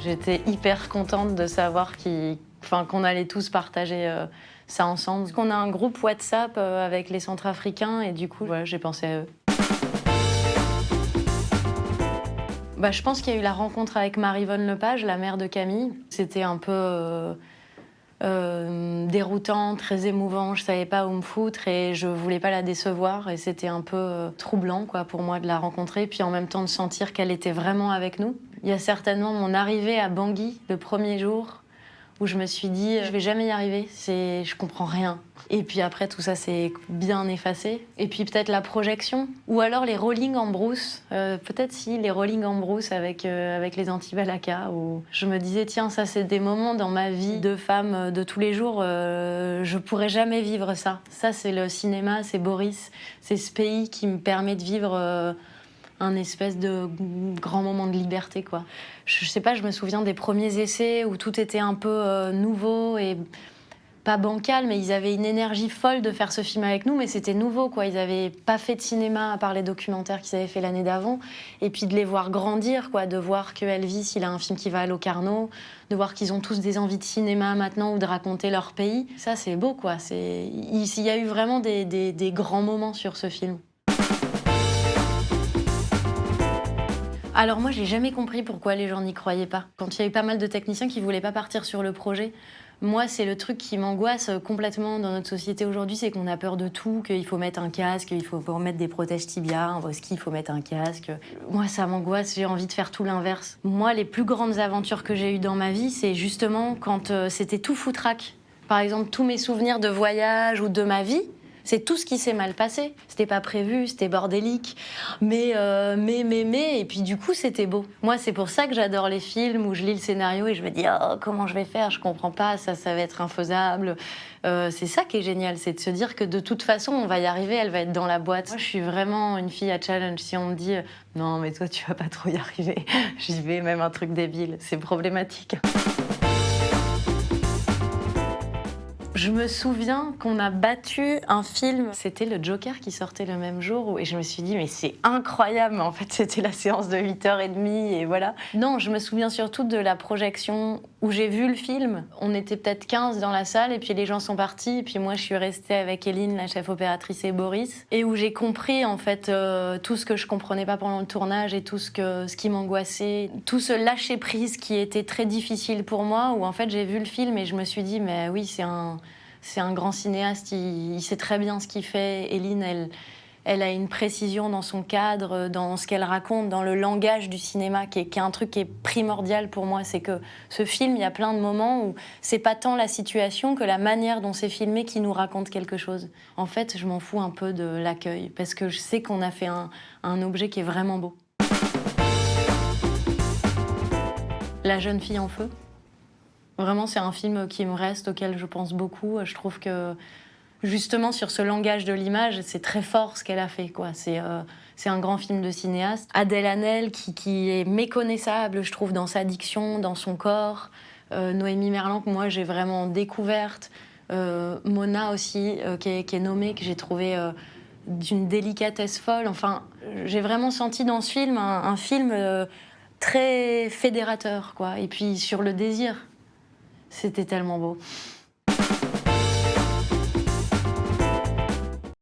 J'étais hyper contente de savoir qu'on allait tous partager ça ensemble. Parce qu'on a un groupe WhatsApp avec les Centrafricains et du coup, j'ai pensé à eux. Je pense qu'il y a eu la rencontre avec Maryvonne Lepage, la mère de Camille. C'était un peu déroutant, très émouvant. Je savais pas où me foutre et je voulais pas la décevoir. Et c'était un peu troublant pour moi de la rencontrer, puis en même temps de sentir qu'elle était vraiment avec nous. Il y a certainement mon arrivée à Bangui, le premier jour, où je me suis dit je vais jamais y arriver, je comprends rien. Et puis après tout ça s'est bien effacé. Et puis peut-être la projection, ou alors les rolling en brousse, les rolling en brousse avec les Antibalaka, où je me disais tiens, ça c'est des moments dans ma vie de femme de tous les jours, je pourrais jamais vivre ça. Ça c'est le cinéma, c'est Boris, c'est ce pays qui me permet de vivre un espèce de grand moment de liberté, quoi. Je sais pas, je me souviens des premiers essais où tout était un peu nouveau et pas bancal, mais ils avaient une énergie folle de faire ce film avec nous, mais c'était nouveau, quoi. Ils avaient pas fait de cinéma à part les documentaires qu'ils avaient fait l'année d'avant, et puis de les voir grandir, quoi, de voir que Elvis, il a un film qui va à Locarno, de voir qu'ils ont tous des envies de cinéma maintenant ou de raconter leur pays. Ça, c'est beau, quoi. Il y a eu vraiment des grands moments sur ce film. Alors moi, j'ai jamais compris pourquoi les gens n'y croyaient pas. Quand il y a eu pas mal de techniciens qui voulaient pas partir sur le projet, moi, c'est le truc qui m'angoisse complètement dans notre société aujourd'hui, c'est qu'on a peur de tout, qu'il faut mettre un casque, il faut mettre des protèges tibia, un ski, il faut mettre un casque. Moi, ça m'angoisse, j'ai envie de faire tout l'inverse. Moi, les plus grandes aventures que j'ai eues dans ma vie, c'est justement quand c'était tout foutraque. Par exemple, tous mes souvenirs de voyage ou de ma vie, c'est tout ce qui s'est mal passé. C'était pas prévu, c'était bordélique. Mais, et puis du coup, c'était beau. Moi, c'est pour ça que j'adore les films où je lis le scénario et je me dis oh, comment je vais faire, je comprends pas, ça va être infaisable. C'est ça qui est génial, c'est de se dire que de toute façon, on va y arriver, elle va être dans la boîte. Moi, je suis vraiment une fille à challenge. Si on me dit non, mais toi, tu vas pas trop y arriver, j'y vais, même un truc débile. C'est problématique. Je me souviens qu'on a battu un film, c'était le Joker qui sortait le même jour, et je me suis dit mais c'est incroyable, mais en fait c'était la séance de 8h30 et voilà. Non, je me souviens surtout de la projection où j'ai vu le film. On était peut-être 15 dans la salle et puis les gens sont partis et puis moi je suis restée avec Eline, la chef opératrice, et Boris, et où j'ai compris en fait tout ce que je comprenais pas pendant le tournage et tout ce qui m'angoissait, tout ce lâcher prise qui était très difficile pour moi, où en fait j'ai vu le film et je me suis dit mais oui, c'est un grand cinéaste, il sait très bien ce qu'il fait. Eline, elle a une précision dans son cadre, dans ce qu'elle raconte, dans le langage du cinéma, qui est un truc qui est primordial pour moi. C'est que ce film, il y a plein de moments où c'est pas tant la situation que la manière dont c'est filmé qui nous raconte quelque chose. En fait, je m'en fous un peu de l'accueil, parce que je sais qu'on a fait un objet qui est vraiment beau. La jeune fille en feu. Vraiment, c'est un film qui me reste, auquel je pense beaucoup. Je trouve que, justement, sur ce langage de l'image, c'est très fort ce qu'elle a fait, quoi. C'est un grand film de cinéaste. Adèle Haenel, qui est méconnaissable, je trouve, dans sa diction, dans son corps. Noémie Merlan, que moi, j'ai vraiment découverte. Mona aussi, qui est nommée, que j'ai trouvée d'une délicatesse folle. Enfin, j'ai vraiment senti dans ce film un film très fédérateur, quoi. Et puis, sur le désir. C'était tellement beau.